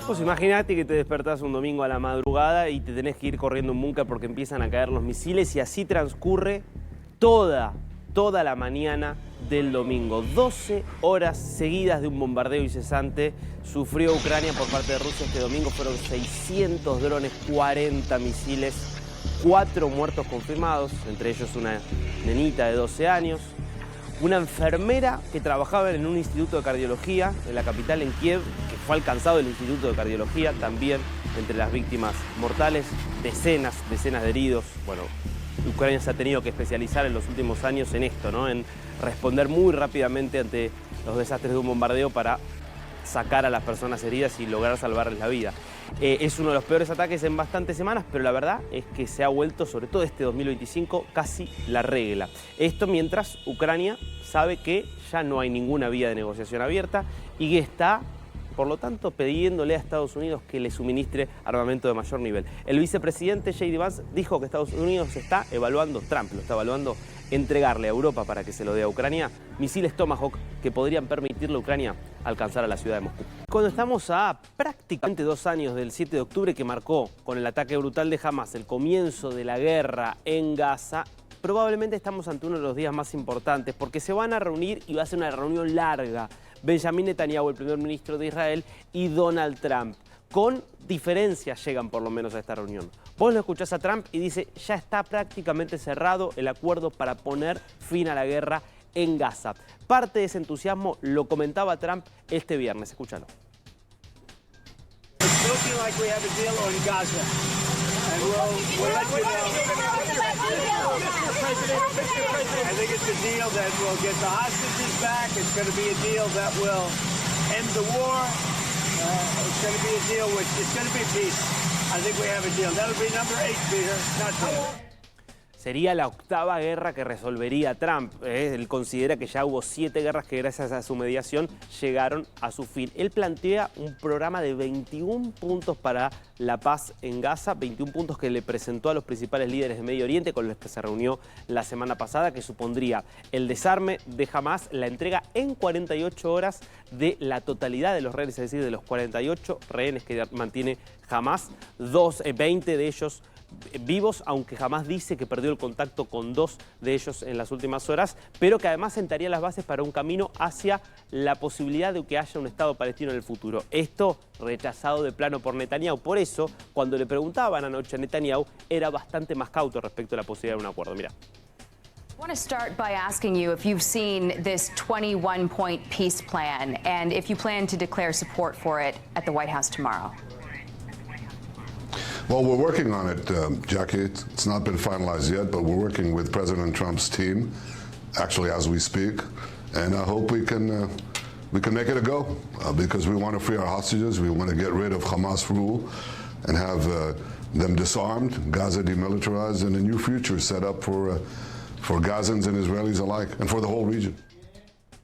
Pues imagínate que te despertás un domingo a la madrugada y te tenés que ir corriendo a un búnker porque empiezan a caer los misiles y así transcurre toda la mañana del domingo. 12 horas seguidas de un bombardeo incesante sufrió Ucrania por parte de Rusia este domingo. Fueron 600 drones, 40 misiles, 4 muertos confirmados, entre ellos una nenita de 12 años. Una enfermera que trabajaba en un instituto de cardiología en la capital, en Kiev, que fue alcanzado el instituto de cardiología, también entre las víctimas mortales, decenas de heridos. Bueno, Ucrania se ha tenido que especializar en los últimos años en esto, ¿no? En responder muy rápidamente ante los desastres de un bombardeo para sacar a las personas heridas y lograr salvarles la vida. Es uno de los peores ataques en bastantes semanas, pero la verdad es que se ha vuelto, sobre todo este 2025, casi la regla. Esto mientras Ucrania sabe que ya no hay ninguna vía de negociación abierta y que está, por lo tanto, pidiéndole a Estados Unidos que le suministre armamento de mayor nivel. El vicepresidente J.D. Vance dijo que Estados Unidos está evaluando, Trump lo está evaluando, entregarle a Europa para que se lo dé a Ucrania misiles Tomahawk que podrían permitirle a Ucrania alcanzar a la ciudad de Moscú. Cuando estamos a prácticamente 2 años del 7 de octubre que marcó con el ataque brutal de Hamas el comienzo de la guerra en Gaza, probablemente estamos ante uno de los días más importantes porque se van a reunir y va a ser una reunión larga. Benjamín Netanyahu, el primer ministro de Israel, y Donald Trump. Con diferencias llegan por lo menos a esta reunión. Vos lo escuchás a Trump y dice, ya está prácticamente cerrado el acuerdo para poner fin a la guerra en Gaza. Parte de ese entusiasmo lo comentaba Trump este viernes. Escúchalo. It's going to be a deal which it's going to be peace. I think we have a deal. That'll be number 8, Peter, not 10. Sería la 8ª guerra que resolvería Trump. Él considera que ya hubo 7 guerras que gracias a su mediación llegaron a su fin. Él plantea un programa de 21 puntos para la paz en Gaza, 21 puntos que le presentó a los principales líderes de Medio Oriente con los que se reunió la semana pasada, que supondría el desarme de Hamas, la entrega en 48 horas de la totalidad de los rehenes, es decir, de los 48 rehenes que mantiene Hamas, 20 de ellos vivos, aunque Hamas dice que perdió el contacto con 2 de ellos en las últimas horas, pero que además sentaría las bases para un camino hacia la posibilidad de que haya un Estado palestino en el futuro. Esto rechazado de plano por Netanyahu. Por eso, cuando le preguntaban anoche a Netanyahu, era bastante más cauto respecto a la posibilidad de un acuerdo. Mirá. I want to start by asking you if you've seen this 21-point peace plan and if you plan to declare support for it at the White House tomorrow. Well, we're working on it, Jackie. It's not been finalized yet, but we're working with President Trump's team, actually as we speak, and I hope we can make it a go because we want to free our hostages. We want to get rid of Hamas rule and have them disarmed, Gaza demilitarized, and a new future set up for Gazans and Israelis alike, and for the whole region.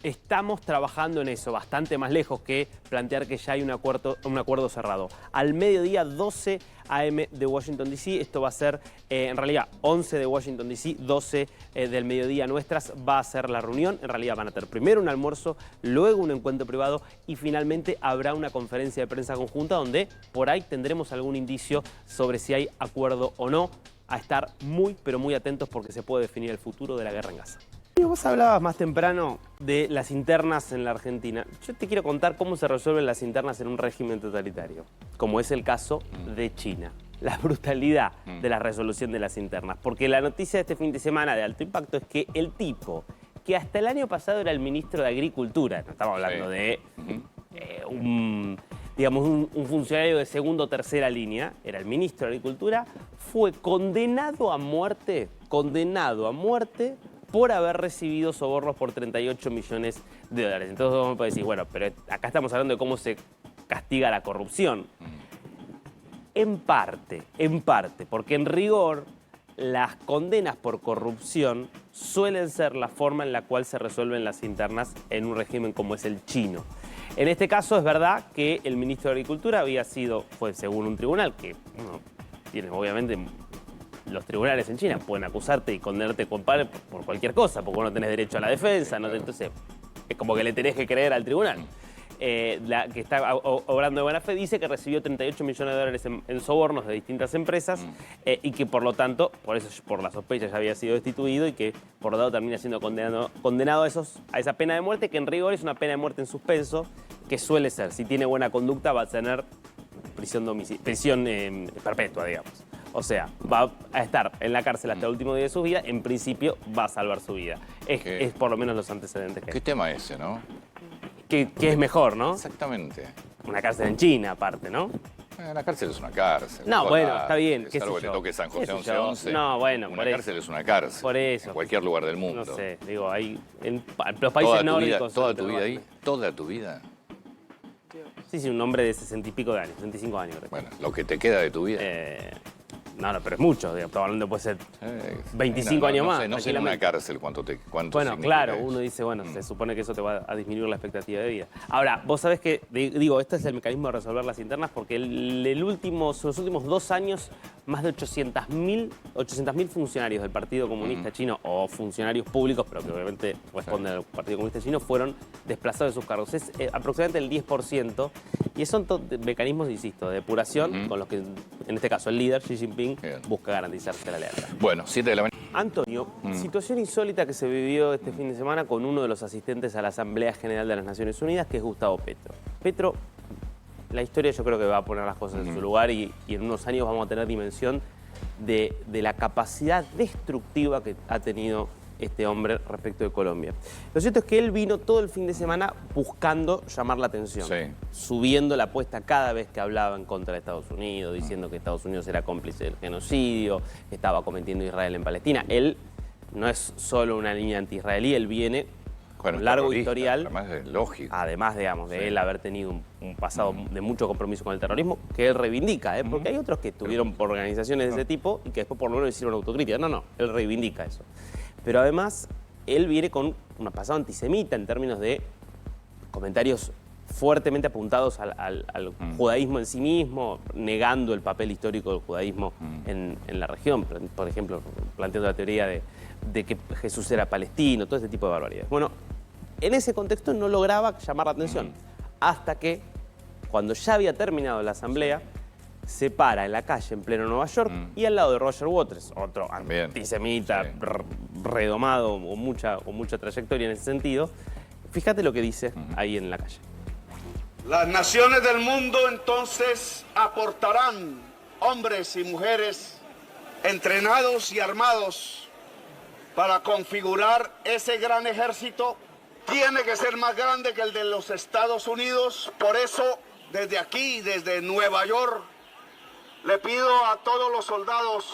Estamos trabajando en eso, bastante más lejos que plantear que ya hay un acuerdo cerrado. Al mediodía, 12 a.m. de Washington, D.C., esto va a ser, en realidad, 11 de Washington, D.C., 12 del mediodía nuestras, va a ser la reunión. En realidad van a tener primero un almuerzo, luego un encuentro privado y finalmente habrá una conferencia de prensa conjunta donde por ahí tendremos algún indicio sobre si hay acuerdo o no. A estar muy, pero muy atentos porque se puede definir el futuro de la guerra en Gaza. Vos hablabas más temprano de las internas en la Argentina. Yo te quiero contar cómo se resuelven las internas en un régimen totalitario, como es el caso de China. La brutalidad de la resolución de las internas. Porque la noticia de este fin de semana de alto impacto es que el tipo que hasta el año pasado era el ministro de Agricultura, no estamos hablando de un funcionario de segunda o tercera línea, era el ministro de Agricultura, fue condenado a muerte por haber recibido sobornos por 38 millones de dólares. Entonces vamos a decir, bueno, pero acá estamos hablando de cómo se castiga la corrupción. En parte, porque en rigor las condenas por corrupción suelen ser la forma en la cual se resuelven las internas en un régimen como es el chino. En este caso es verdad que el ministro de Agricultura fue según un tribunal que tiene obviamente los tribunales en China pueden acusarte y condenarte por cualquier cosa, porque vos no tenés derecho a la defensa, entonces es como que le tenés que creer al tribunal. que está obrando de buena fe, dice que recibió 38 millones de dólares en sobornos de distintas empresas y que por lo tanto, por la sospecha ya había sido destituido y que por lo tanto termina siendo condenado a esa pena de muerte, que en rigor es una pena de muerte en suspenso, que suele ser, si tiene buena conducta, va a tener prisión perpetua, digamos. O sea, va a estar en la cárcel hasta el último día de su vida, en principio va a salvar su vida. Es por lo menos los antecedentes que hay. ¿Qué tema ese, no? Que es mejor, ¿no? Exactamente. Una cárcel en China, aparte, ¿no? La cárcel es una cárcel. No, bueno, está bien. ¿Qué Salvo sé que yo? te toque San José ¿Qué sé yo? 1111. No, bueno, Una por eso. cárcel es una cárcel. Por eso. En cualquier lugar del mundo. No sé, digo, hay en los países nórdicos. Toda tu vida ahí. Toda tu vida. Sí, un hombre de 60 y pico de años, 65 años, creo. Bueno, lo que te queda de tu vida. No, pero es mucho, digamos, estamos hablando puede ser 25 años más. No sé en una cárcel cuánto bueno, claro, eso. uno dice, bueno, se supone que eso te va a disminuir la expectativa de vida. Ahora, vos sabés que, digo, este es el mecanismo de resolver las internas porque los últimos 2 años, más de 800.000 funcionarios del Partido Comunista Chino o funcionarios públicos, pero que obviamente responden al Partido Comunista Chino, fueron desplazados de sus cargos. Es aproximadamente el 10%. Y son mecanismos, insisto, de depuración con los que, en este caso, el líder, Xi Jinping, busca garantizarse la lealtad. Bueno, 7 de la mañana. Antonio, situación insólita que se vivió este fin de semana con uno de los asistentes a la Asamblea General de las Naciones Unidas, que es Gustavo Petro. Petro, la historia yo creo que va a poner las cosas en su lugar y en unos años vamos a tener dimensión de la capacidad destructiva que ha tenido este hombre respecto de Colombia. Lo cierto es que él vino todo el fin de semana buscando llamar la atención, subiendo la apuesta cada vez que hablaba en contra de Estados Unidos, diciendo que Estados Unidos era cómplice del genocidio, que estaba cometiendo Israel en Palestina. Él no es solo una línea anti-israelí, él viene con un largo historial. Además es lógico. Además, digamos, de él haber tenido un pasado de mucho compromiso con el terrorismo, que él reivindica, porque hay otros que estuvieron por organizaciones de ese tipo y que después por lo menos hicieron autocrítica. No, él reivindica eso. Pero además, él viene con un pasado antisemita en términos de comentarios fuertemente apuntados al judaísmo en sí mismo, negando el papel histórico del judaísmo en la región. Por ejemplo, planteando la teoría de que Jesús era palestino, todo ese tipo de barbaridades. Bueno, en ese contexto no lograba llamar la atención, hasta que, cuando ya había terminado la asamblea, se para en la calle en pleno Nueva York y al lado de Roger Waters, otro antisemita redomado o mucha trayectoria en ese sentido. Fíjate lo que dice ahí en la calle. Las naciones del mundo entonces aportarán hombres y mujeres entrenados y armados para configurar ese gran ejército. Tiene que ser más grande que el de los Estados Unidos. Por eso, desde aquí, desde Nueva York, le pido a todos los soldados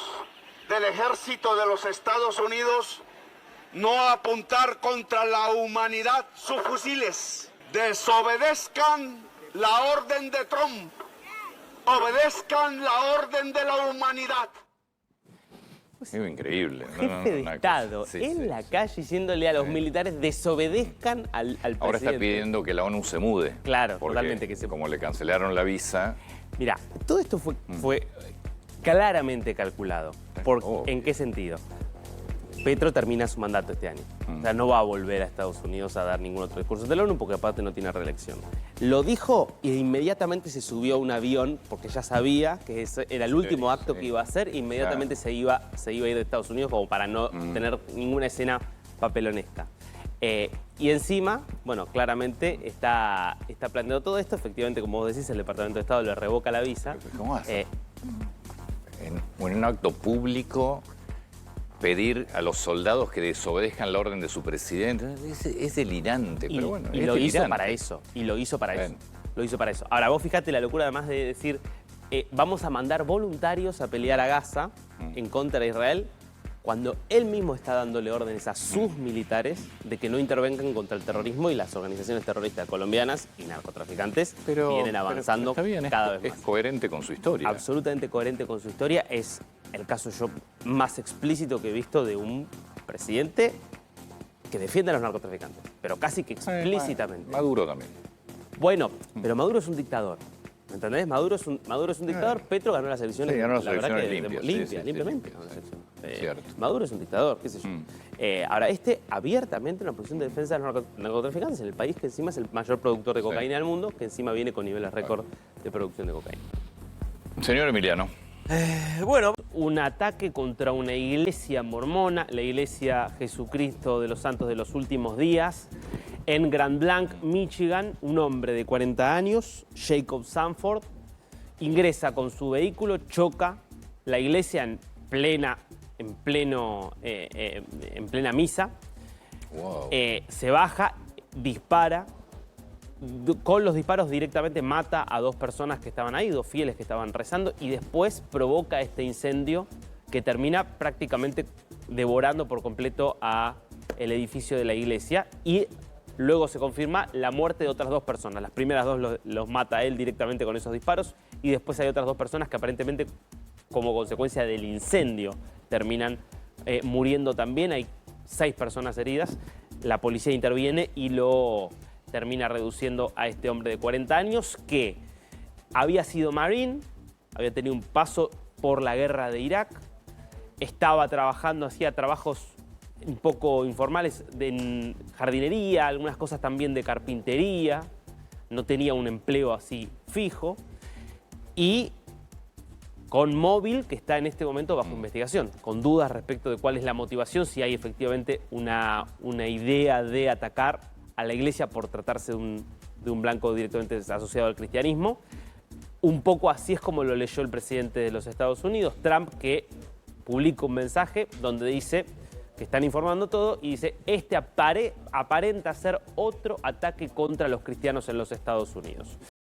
del ejército de los Estados Unidos no apuntar contra la humanidad sus fusiles. Desobedezcan la orden de Trump. Obedezcan la orden de la humanidad. Es increíble. Jefe de Estado en la calle diciéndole a los militares desobedezcan al presidente. Ahora está pidiendo que la ONU se mude. Claro, porque totalmente que se como le cancelaron la visa. Mirá, todo esto fue claramente calculado. ¿En qué sentido? Petro termina su mandato este año. O sea, no va a volver a Estados Unidos a dar ningún otro discurso de la ONU porque aparte no tiene reelección. Lo dijo e inmediatamente se subió a un avión porque ya sabía que ese era el último acto que iba a hacer e inmediatamente se iba a ir de Estados Unidos como para no tener ninguna escena papelonesca. Y encima, bueno, claramente está planteando todo esto. Efectivamente, como vos decís, el Departamento de Estado le revoca la visa. ¿Cómo hace? En un acto público pedir a los soldados que desobedezcan la orden de su presidente. Es delirante, pero bueno. Y lo hizo para eso. Lo hizo para eso. Ahora, vos fijate la locura además de decir, vamos a mandar voluntarios a pelear a Gaza en contra de Israel, cuando él mismo está dándole órdenes a sus militares de que no intervengan contra el terrorismo y las organizaciones terroristas colombianas y narcotraficantes vienen avanzando cada vez más. Es coherente con su historia. Absolutamente coherente con su historia. Es el caso más explícito que he visto de un presidente que defiende a los narcotraficantes, pero casi que explícitamente. Maduro también. Bueno, pero Maduro es un dictador. ¿Entendés? Maduro es un dictador, Petro ganó las elecciones. Sí, ganó las la verdad elecciones que limpias, sí, limpiamente. sí, ganó las elecciones. Cierto. Maduro es un dictador, qué sé yo. Ahora, abiertamente en una posición de defensa de los narcotraficantes en el país que encima es el mayor productor de cocaína del mundo, que encima viene con niveles récord de producción de cocaína. Señor Emiliano. Bueno, un ataque contra una iglesia mormona, la iglesia Jesucristo de los Santos de los Últimos Días, en Grand Blanc, Michigan. Un hombre de 40 años, Jacob Sanford, ingresa con su vehículo, choca la iglesia en plena misa. Wow. Se baja, dispara. Con los disparos directamente mata a 2 personas que estaban ahí, 2 fieles que estaban rezando, y después provoca este incendio que termina prácticamente devorando por completo a el edificio de la iglesia, y luego se confirma la muerte de otras 2 personas. Las primeras 2 los mata él directamente con esos disparos, y después hay otras 2 personas que aparentemente, como consecuencia del incendio, terminan muriendo también. Hay 6 personas heridas. La policía interviene y lo termina reduciendo a este hombre de 40 años que había sido marín, había tenido un paso por la guerra de Irak, estaba trabajando, hacía trabajos un poco informales en jardinería, algunas cosas también de carpintería, no tenía un empleo así fijo, y con móvil que está en este momento bajo investigación, con dudas respecto de cuál es la motivación, si hay efectivamente una idea de atacar a la iglesia por tratarse de un blanco directamente asociado al cristianismo. Un poco así es como lo leyó el presidente de los Estados Unidos, Trump, que publica un mensaje donde dice que están informando todo y dice: este aparenta ser otro ataque contra los cristianos en los Estados Unidos.